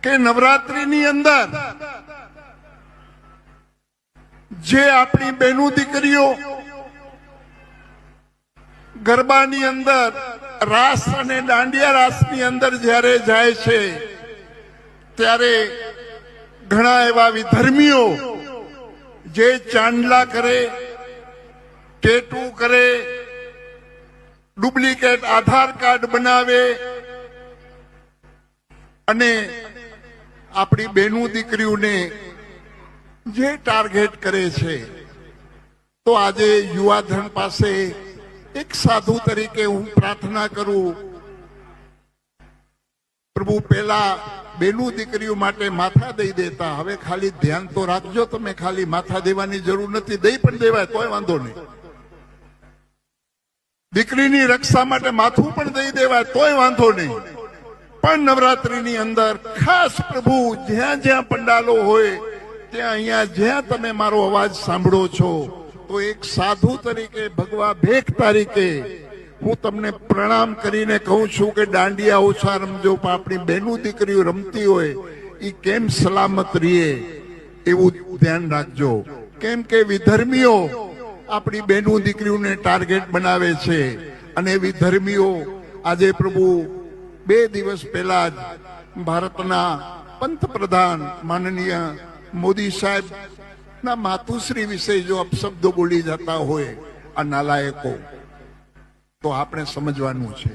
કે નવરાત્રીની અંદર જે આપણી બહેનો દીકરીઓ ગરબાની અંદર રાસ અને દાંડિયા રાસની અંદર જ્યારે જાય છે ત્યારે ઘણા એવા વિધર્મીઓ જે ચાંદલા કરે, ટેટુ કરે, ડુપ્લિકેટ આધાર કાર્ડ બનાવે અને આપણી બહેનો દીકરીઓને જે ટાર્ગેટ કરે છે, તો આજે યુવાધન પાસે એક સાધુ તરીકે હું પ્રાર્થના કરું, પ્રભુ પહેલા બહેનો દીકરીઓ માટે માથા દઈ દેતા, હવે ખાલી ધ્યાન તો રાખજો, તમે ખાલી માથા દેવાની જરૂર નથી, દઈ પણ દેવાય તોય વાંધો નહીં. દીકરીની રક્ષા માટે માથું પણ દઈ દેવાય તોય વાંધો નહીં. પણ નવરાત્રીની અંદર ખાસ પ્રભુ જ્યાં જ્યાં પંડાલો હોય ત્યાં અહીંયા જ્યાં તમે મારો અવાજ સાંભળો છો, તો એક સાધુ તરીકે, ભગવા ભેખ તરીકે હું તમને પ્રણામ કરીને કહું છું કે દાંડિયા ઓછા રમજો, પણ આપણી બહેનો દીકરીઓ રમતી હોય એ કેમ સલામત રહીએ એવું ધ્યાન રાખજો. કેમ કે વિધર્મીઓ આપણી બહેનો દીકરીઓને ટાર્ગેટ બનાવે છે અને વિધર્મીઓ આજે પ્રભુ 2 દિવસ પહેલા જ ભારતના પંતપ્રધાન માનનીય મોદી સાહેબ ના માતુશ્રી વિશે જો અપશબ્દો બોલી જતા હોય આ નાલાયકો, તો આપણે સમજવાનું છે